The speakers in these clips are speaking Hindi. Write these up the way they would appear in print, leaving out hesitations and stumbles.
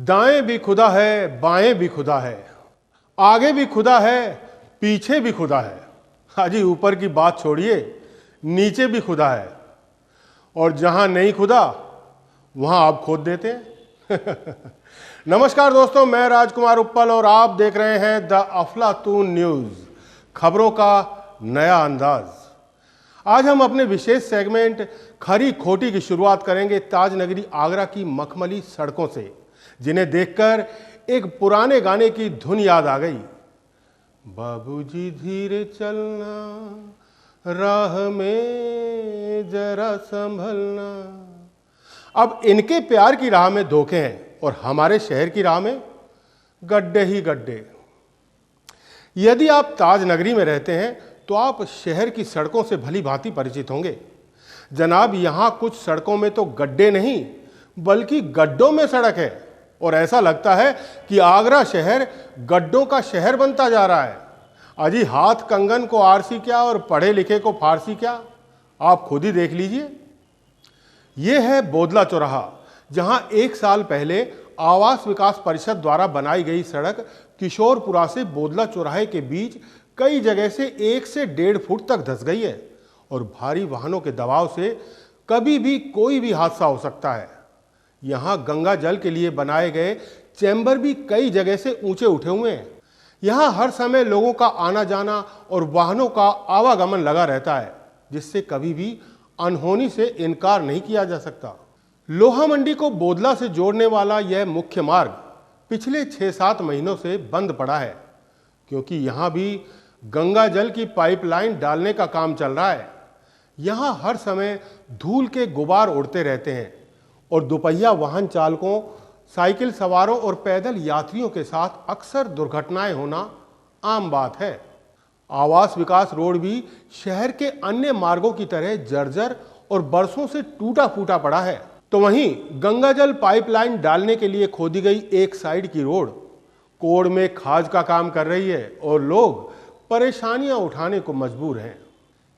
दाएं भी खुदा है, बाएं भी खुदा है, आगे भी खुदा है, पीछे भी खुदा है। हाजी ऊपर की बात छोड़िए, नीचे भी खुदा है, और जहां नहीं खुदा वहां आप खोद देते हैं। नमस्कार दोस्तों, मैं राजकुमार उप्पल और आप देख रहे हैं द अफलातून न्यूज, खबरों का नया अंदाज। आज हम अपने विशेष सेगमेंट खरी खोटी की शुरुआत करेंगे ताजनगरी आगरा की मखमली सड़कों से, जिन्हें देखकर एक पुराने गाने की धुन याद आ गई। बाबूजी धीरे चलना, राह में जरा संभलना। अब इनके प्यार की राह में धोखे हैं और हमारे शहर की राह में गड्ढे ही गड्ढे। यदि आप ताजनगरी में रहते हैं तो आप शहर की सड़कों से भली भांति परिचित होंगे। जनाब, यहां कुछ सड़कों में तो गड्ढे नहीं बल्कि गड्ढों में सड़क है, और ऐसा लगता है कि आगरा शहर गड्ढों का शहर बनता जा रहा है। अजी हाथ कंगन को आरसी क्या और पढ़े लिखे को फारसी क्या, आप खुद ही देख लीजिए। यह है बोदला चौराहा, जहां 1 साल पहले आवास विकास परिषद द्वारा बनाई गई सड़क किशोरपुरा से बोदला चौराहे के बीच कई जगह से 1 से 1.5 फुट तक धंस गई है, और भारी वाहनों के दबाव से कभी भी कोई भी हादसा हो सकता है। यहां गंगा जल के लिए बनाए गए चैम्बर भी कई जगह से ऊंचे उठे हुए हैं। यहां हर समय लोगों का आना जाना और वाहनों का आवागमन लगा रहता है, जिससे कभी भी अनहोनी से इनकार नहीं किया जा सकता। लोहा मंडी को बोदला से जोड़ने वाला यह मुख्य मार्ग पिछले 6-7 महीनों से बंद पड़ा है, क्योंकि यहां भी गंगा जल की पाइपलाइन डालने का काम चल रहा है। यहां हर समय धूल के गुबार उड़ते रहते हैं, और दोपहिया वाहन चालकों, साइकिल सवारों और पैदल यात्रियों के साथ अक्सर दुर्घटनाएं होना आम बात है। आवास विकास रोड भी शहर के अन्य मार्गों की तरह जर्जर और बरसों से टूटा फूटा पड़ा है। तो वहीं गंगा जल पाइपलाइन डालने के लिए खोदी गई एक साइड की रोड कोड़ में खाज का काम कर रही है, और लोग परेशानियां उठाने को मजबूर हैं।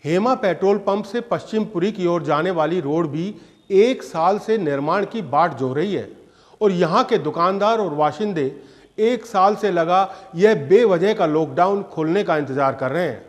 हेमा पेट्रोल पंप से पश्चिमपुरी की ओर जाने वाली रोड भी 1 साल से निर्माण की बाट जोह रही है, और यहाँ के दुकानदार और वाशिंदे 1 साल से लगा यह बेवजह का लॉकडाउन खुलने का इंतजार कर रहे हैं।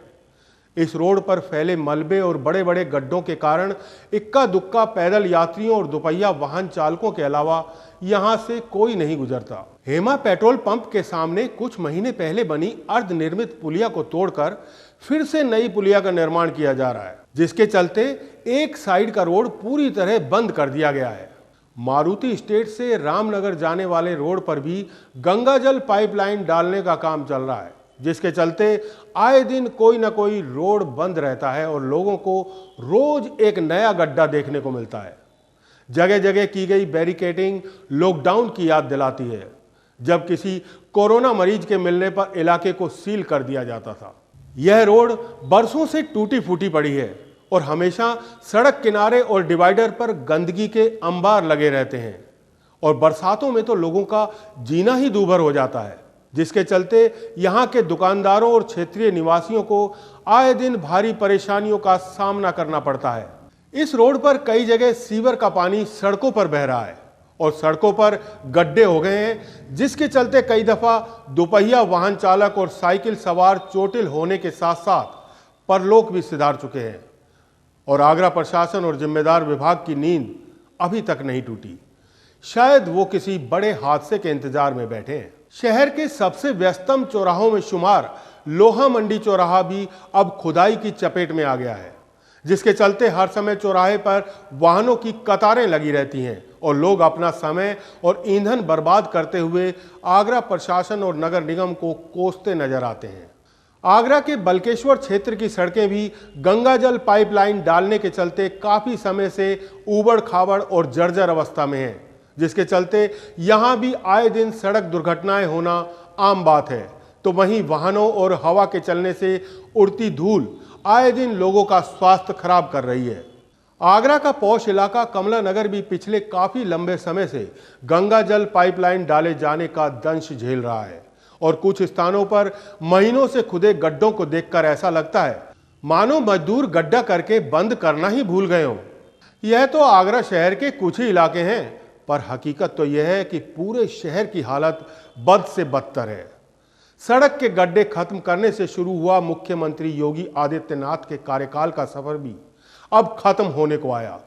इस रोड पर फैले मलबे और बड़े बड़े गड्ढों के कारण इक्का दुक्का पैदल यात्रियों और दोपहिया वाहन चालकों के अलावा यहां से कोई नहीं गुजरता। हेमा पेट्रोल पंप के सामने कुछ महीने पहले बनी अर्धनिर्मित पुलिया को तोड़कर फिर से नई पुलिया का निर्माण किया जा रहा है, जिसके चलते एक साइड का रोड पूरी तरह बंद कर दिया गया है। मारुति स्टेट से रामनगर जाने वाले रोड पर भी गंगा जल पाइपलाइन डालने का काम चल रहा है, जिसके चलते आए दिन कोई ना कोई रोड बंद रहता है और लोगों को रोज एक नया गड्ढा देखने को मिलता है। जगह जगह की गई बैरिकेडिंग लॉकडाउन की याद दिलाती है, जब किसी कोरोना मरीज के मिलने पर इलाके को सील कर दिया जाता था। यह रोड बरसों से टूटी फूटी पड़ी है, और हमेशा सड़क किनारे और डिवाइडर पर गंदगी के अंबार लगे रहते हैं, और बरसातों में तो लोगों का जीना ही दूभर हो जाता है, जिसके चलते यहाँ के दुकानदारों और क्षेत्रीय निवासियों को आए दिन भारी परेशानियों का सामना करना पड़ता है। इस रोड पर कई जगह सीवर का पानी सड़कों पर बह रहा है, और सड़कों पर गड्ढे हो गए हैं, जिसके चलते कई दफा दोपहिया वाहन चालक और साइकिल सवार चोटिल होने के साथ साथ परलोक भी सिधार चुके हैं, और आगरा प्रशासन और जिम्मेदार विभाग की नींद अभी तक नहीं टूटी। शायद वो किसी बड़े हादसे के इंतजार में बैठे हैं। शहर के सबसे व्यस्तम चौराहों में शुमार लोहा मंडी चौराहा भी अब खुदाई की चपेट में आ गया है, जिसके चलते हर समय चौराहे पर वाहनों की कतारें लगी रहती हैं, और लोग अपना समय और ईंधन बर्बाद करते हुए आगरा प्रशासन और नगर निगम को कोसते नजर आते हैं। आगरा के बल्केश्वर क्षेत्र की सड़कें भी गंगा जल पाइपलाइन डालने के चलते काफी समय से ऊबड़ खाबड़ और जर्जर अवस्था में हैं, जिसके चलते यहां भी आए दिन सड़क दुर्घटनाएं होना आम बात है। तो वहीं वाहनों और हवा के चलने से उड़ती धूल आए दिन लोगों का स्वास्थ्य खराब कर रही है। आगरा का पौष इलाका कमला नगर भी पिछले काफी लंबे समय से गंगा जल पाइपलाइन डाले जाने का दंश झेल रहा है, और कुछ स्थानों पर महीनों से खुदे गड्ढों को देखकर ऐसा लगता है मानो मजदूर गड्ढा करके बंद करना ही भूल गए हों। यह तो आगरा शहर के कुछ ही इलाके हैं, पर हकीकत तो यह है कि पूरे शहर की हालत बद से बदतर है। सड़क के गड्ढे खत्म करने से शुरू हुआ मुख्यमंत्री योगी आदित्यनाथ के कार्यकाल का सफर भी अब खत्म होने को आया,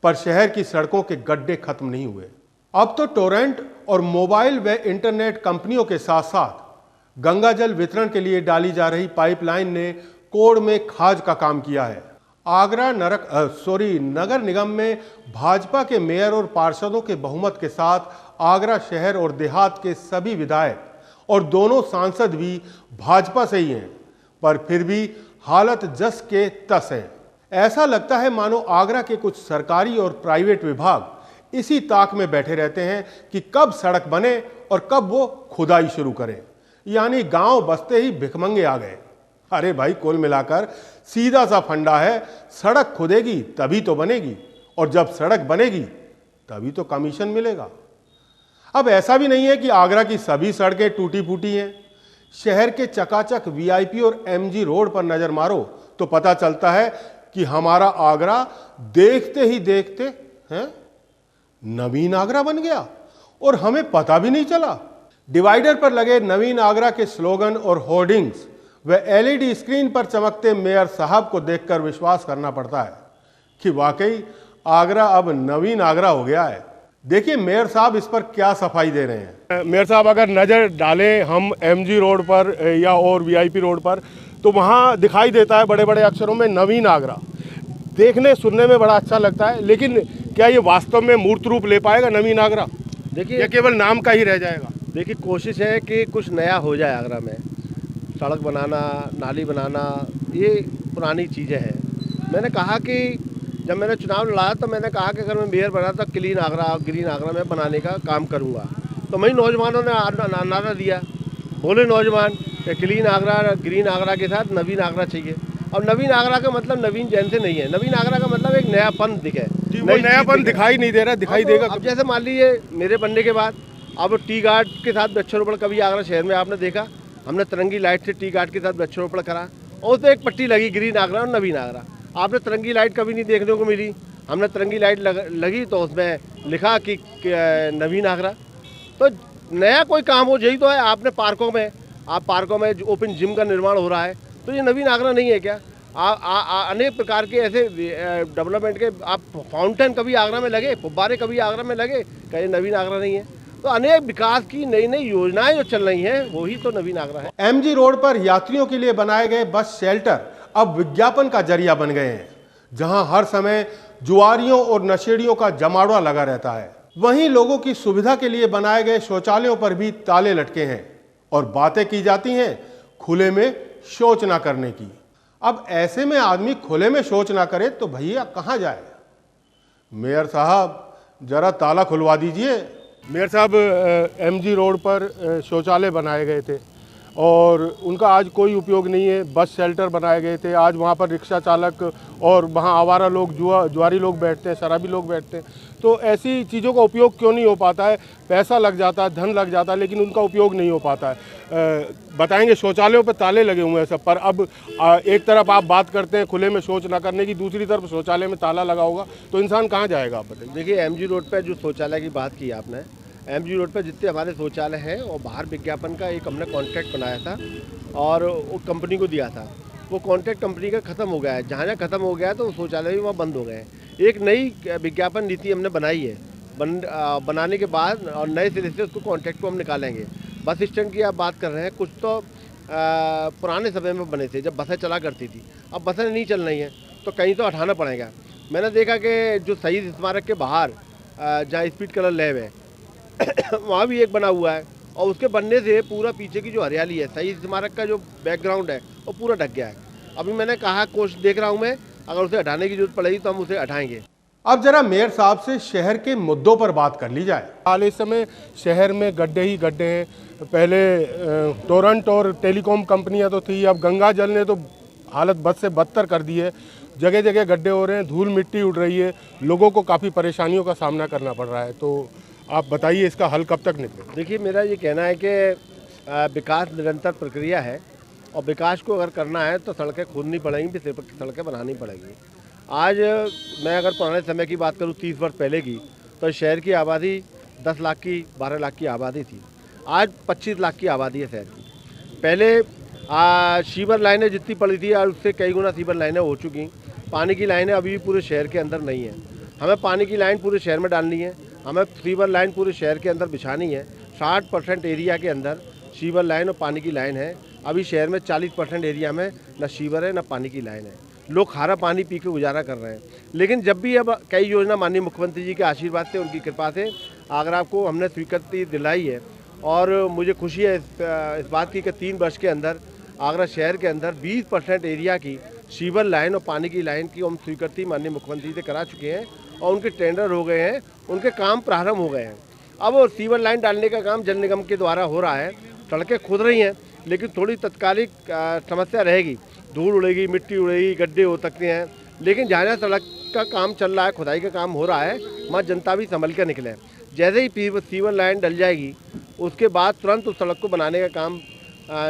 पर शहर की सड़कों के गड्ढे खत्म नहीं हुए। अब तो टोरेंट और मोबाइल व इंटरनेट कंपनियों के साथ साथ गंगा जल वितरण के लिए डाली जा रही पाइपलाइन ने कोड़ में खाज का काम किया है। आगरा नगर निगम में भाजपा के मेयर और पार्षदों के बहुमत के साथ आगरा शहर और देहात के सभी विधायक और दोनों सांसद भी भाजपा से ही हैं, पर फिर भी हालत जस के तस है। ऐसा लगता है मानो आगरा के कुछ सरकारी और प्राइवेट विभाग इसी ताक में बैठे रहते हैं कि कब सड़क बने और कब वो खुदाई शुरू करें, यानी गांव बसते ही भिखमंगे आ गए। अरे भाई, कुल मिलाकर सीधा सा फंडा है, सड़क खुदेगी तभी तो बनेगी, और जब सड़क बनेगी तभी तो कमीशन मिलेगा। अब ऐसा भी नहीं है कि आगरा की सभी सड़कें टूटी फूटी हैं। शहर के चकाचक वीआईपी और एमजी रोड पर नजर मारो तो पता चलता है कि हमारा आगरा देखते ही देखते हैं नवीन आगरा बन गया और हमें पता भी नहीं चला। डिवाइडर पर लगे नवीन आगरा के स्लोगन और होर्डिंग्स व एलईडी स्क्रीन पर चमकते मेयर साहब को देखकर विश्वास करना पड़ता है कि वाकई आगरा अब नवीन आगरा हो गया है। देखिए मेयर साहब इस पर क्या सफाई दे रहे हैं। मेयर साहब, अगर नज़र डालें हम एमजी रोड पर या और वीआईपी रोड पर, तो वहाँ दिखाई देता है बड़े बड़े अक्षरों में नवीन आगरा। देखने सुनने में बड़ा अच्छा लगता है, लेकिन क्या ये वास्तव में मूर्त रूप ले पाएगा नवीन आगरा? देखिए, या केवल नाम का ही रह जाएगा? देखिए, कोशिश है कि कुछ नया हो जाए आगरा में। सड़क बनाना, नाली बनाना, ये पुरानी चीज़ें हैं। मैंने कहा कि जब मैंने चुनाव लड़ा तो मैंने कहा कि अगर मैं मेयर बना तो क्लीन आगरा, ग्रीन आगरा में बनाने का काम करूँगा। तो वही नौजवानों ने नारा दिया, बोले नौजवान कि क्लीन आगरा, ग्रीन आगरा के साथ नवीन आगरा चाहिए। और नवीन आगरा का मतलब नवीन जैन से नहीं है। नवीन आगरा का मतलब एक नयापन दिखे। वो नयापन दिखाई नहीं दे रहा, दिखाई देगा। अब जैसे मान लीजिए मेरे बनने के बाद अब टी गार्ड के साथ वृक्षारोपण कभी आगरा शहर में आपने देखा? हमने तिरंगी लाइट से टी गार्ड के साथ वृक्षारोपण करा और उस पर एक पट्टी लगी ग्रीन आगरा और नवीन आगरा। आपने तिरंगी लाइट कभी नहीं देखने को मिली। हमने तिरंगी लाइट लगी तो उसमें लिखा कि नवीन आगरा। तो नया कोई काम हो यही तो है। आपने पार्कों में, आप पार्कों में ओपन जिम का निर्माण हो रहा है, तो ये नवीन आगरा नहीं है क्या? अनेक प्रकार के ऐसे डेवलपमेंट के आप फाउंटेन कभी आगरा में लगे, फुब्बारे कभी आगरा में लगे, क्या ये नवीन आगरा नहीं है? तो अनेक विकास की नई नई योजनाएं जो चल रही हैं वही तो नवीन आगरा है। एमजी रोड पर यात्रियों के लिए बनाए गए बस शेल्टर अब विज्ञापन का जरिया बन गए हैं, जहां हर समय जुआरियों और नशेड़ियों का जमावड़ा लगा रहता है। वहीं लोगों की सुविधा के लिए बनाए गए शौचालयों पर भी ताले लटके हैं और बातें की जाती हैं खुले में शौच ना करने की। अब ऐसे में आदमी खुले में शौच ना करे तो भैया कहाँ जाए? मेयर साहब जरा ताला खुलवा दीजिए। मेयर साहब, एमजी रोड पर शौचालय बनाए गए थे और उनका आज कोई उपयोग नहीं है। बस शेल्टर बनाए गए थे, आज वहाँ पर रिक्शा चालक और वहाँ आवारा लोग, जुआरी लोग बैठते हैं, शराबी लोग बैठते हैं। तो ऐसी चीज़ों का उपयोग क्यों नहीं हो पाता है? पैसा लग जाता है, धन लग जाता है, लेकिन उनका उपयोग नहीं हो पाता है। बताएंगे शौचालयों पर ताले लगे हुए हैं सब पर। अब एक तरफ आप बात करते हैं खुले में शौच ना करने की, दूसरी तरफ शौचालय में ताला लगा होगा तो इंसान कहाँ जाएगा? आप बताइए। देखिए, एमजी रोड पर जो शौचालय की बात की आपने, एमजी रोड पर जितने हमारे शौचालय हैं और बाहर विज्ञापन का एक हमने कॉन्ट्रैक्ट बनाया था और वो कंपनी को दिया था। वो कॉन्ट्रैक्ट कंपनी का ख़त्म हो गया है। जहाँ जहाँ ख़त्म हो गया है तो शौचालय भी वहाँ बंद हो गए हैं। एक नई विज्ञापन नीति हमने बनाई है। बनाने के बाद और नए सिरे से उसको कॉन्ट्रैक्ट को हम निकालेंगे। बस स्टैंड की आप बात कर रहे हैं, कुछ तो पुराने समय में बने थे जब बसें चला करती थी। अब बसें नहीं चल रही हैं तो कहीं तो हटाना पड़ेगा। मैंने देखा कि जो शहीद स्मारक के बाहर जहाँ स्पीड कलर लैब है वहाँ भी एक बना हुआ है और उसके बनने से पूरा पीछे की जो हरियाली है, शहीद स्मारक का जो बैकग्राउंड है वो पूरा ढक गया है। अभी मैंने कहा कोशिश देख रहा हूँ मैं, अगर उसे हटाने की जरूरत पड़ेगी तो हम उसे हटाएंगे। अब जरा मेयर साहब से शहर के मुद्दों पर बात कर ली जाए। हाल इस समय शहर में गड्ढे ही गड्ढे हैं। पहले टोरेंट और टेलीकॉम कंपनियां तो थी, अब गंगा जल ने तो हालत बद से बदतर कर दी है। जगह जगह गड्ढे हो रहे हैं, धूल मिट्टी उड़ रही है, लोगों को काफ़ी परेशानियों का सामना करना पड़ रहा है। तो आप बताइए इसका हल कब तक निकले? देखिए, मेरा ये कहना है कि विकास निरंतर प्रक्रिया है और विकास को अगर करना है तो सड़कें खोदनी पड़ेंगी, फिर सड़कें बनानी पड़ेंगी। आज मैं अगर पुराने समय की बात करूँ 30 वर्ष पहले की, तो शहर की आबादी 10 लाख की 12 लाख की आबादी थी, आज 25 लाख की आबादी है शहर की। पहले सीवर लाइनें जितनी पड़ी थी आज उससे कई गुना सीवर लाइनें हो चुकी। पानी की लाइनें अभी भी पूरे शहर के अंदर नहीं है। हमें पानी की लाइन पूरे शहर में डालनी है, हमें सीवर लाइन पूरे शहर के अंदर बिछानी है। 60% एरिया के अंदर सीवर लाइन और पानी की लाइन है। अभी शहर में 40% एरिया में न सीवर है न पानी की लाइन है। लोग खारा पानी पी के गुजारा कर रहे हैं। लेकिन जब भी अब कई योजना माननीय मुख्यमंत्री जी के आशीर्वाद से, उनकी कृपा से आगरा को हमने स्वीकृति दिलाई है और मुझे खुशी है इस बात की कि 3 वर्ष के अंदर आगरा शहर के अंदर 20% एरिया की सीवर लाइन और पानी की लाइन की हम स्वीकृति माननीय मुख्यमंत्री से करा चुके हैं और उनके टेंडर हो गए हैं, उनके काम प्रारंभ हो गए हैं। अब वो सीवर लाइन डालने का काम जल निगम के द्वारा हो रहा है। सड़कें खुद रही हैं, लेकिन थोड़ी तत्कालिक समस्या रहेगी। धूल उड़ेगी, मिट्टी उड़ेगी, गड्ढे हो सकते हैं, लेकिन जहाँ जहाँ सड़क का काम चल रहा है, खुदाई का काम हो रहा है, वहाँ जनता भी संभल कर निकले। जैसे ही सीवर लाइन डल जाएगी उसके बाद तुरंत उस सड़क को बनाने का काम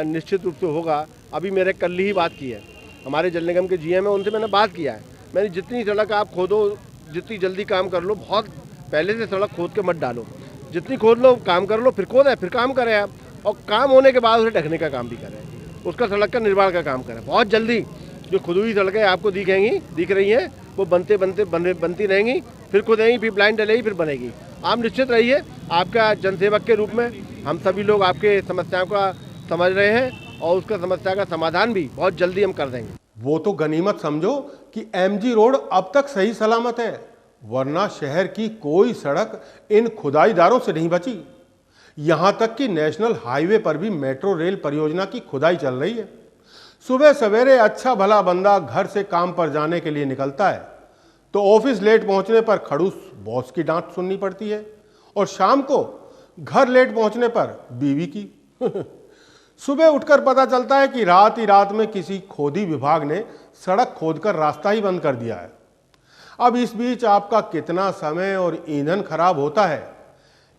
निश्चित रूप से होगा। अभी मेरे कल ही बात की है हमारे जल निगम के जीएम है, उनसे मैंने बात किया है। मैंने जितनी सड़क आप खोदो, जितनी जल्दी काम कर लो, बहुत पहले से सड़क खोद के मत डालो, जितनी खोद लो काम कर लो, फिर खोदें फिर काम करें आप, और काम होने के बाद उसे ढकने का काम भी करें, उसका सड़क का निर्माण का काम करें। बहुत जल्दी जो खुद हुई सड़कें आपको दिख रही हैं, वो बनती रहेंगी, फिर खुदेंगी, फिर ब्लाइंड डलेगी, फिर बनेगी। आप निश्चित रहिए, आपका जनसेवक के रूप में हम सभी लोग आपके समस्याओं का समझ रहे हैं और उसका समस्या का समाधान भी बहुत जल्दी हम कर देंगे। वो तो गनीमत समझो कि एमजी रोड अब तक सही सलामत है, वरना शहर की कोई सड़क इन खुदाईदारों से नहीं बची। यहां तक कि नेशनल हाईवे पर भी मेट्रो रेल परियोजना की खुदाई चल रही है। सुबह सवेरे अच्छा भला बंदा घर से काम पर जाने के लिए निकलता है तो ऑफिस लेट पहुंचने पर खड़ूस बॉस की डांट सुननी पड़ती है, और शाम को घर लेट पहुंचने पर बीवी की। सुबह उठकर पता चलता है कि रात ही रात में किसी खोदी विभाग ने सड़क खोदकर रास्ता ही बंद कर दिया है। अब इस बीच आपका कितना समय और ईंधन खराब होता है,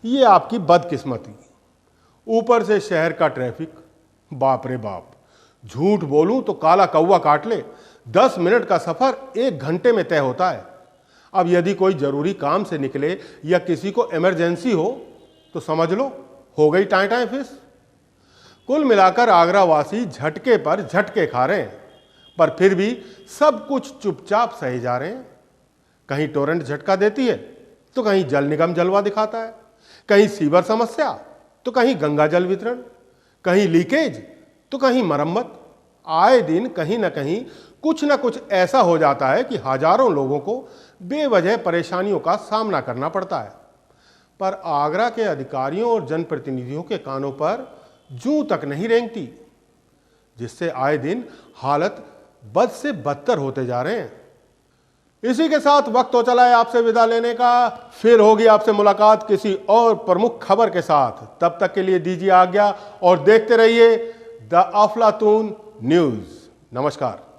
ये आपकी बदकिस्मती। ऊपर से शहर का ट्रैफिक, बाप रे बाप, झूठ बोलूं तो काला कौवा काट ले, 10 मिनट का सफर 1 घंटे में तय होता है। अब यदि कोई जरूरी काम से निकले या किसी को इमरजेंसी हो तो समझ लो हो गई टाई टाई फिस। कुल मिलाकर आगरा वासी झटके पर झटके खा रहे हैं, पर फिर भी सब कुछ चुपचाप सहे जा रहे हैं। कहीं टोरेंट झटका देती है तो कहीं जल निगम जलवा दिखाता है, कहीं सीवर समस्या तो कहीं गंगा जल वितरण, कहीं लीकेज तो कहीं मरम्मत। आए दिन कहीं ना कहीं कुछ ना कुछ ऐसा हो जाता है कि हजारों लोगों को बेवजह परेशानियों का सामना करना पड़ता है। पर आगरा के अधिकारियों और जनप्रतिनिधियों के कानों पर जूं तक नहीं रेंगती, जिससे आए दिन हालत बद से बदतर होते जा रहे हैं। इसी के साथ वक्त हो चला है आपसे विदा लेने का। फिर होगी आपसे मुलाकात किसी और प्रमुख खबर के साथ। तब तक के लिए दीजिए आज्ञा और देखते रहिए द अफलातून न्यूज। नमस्कार।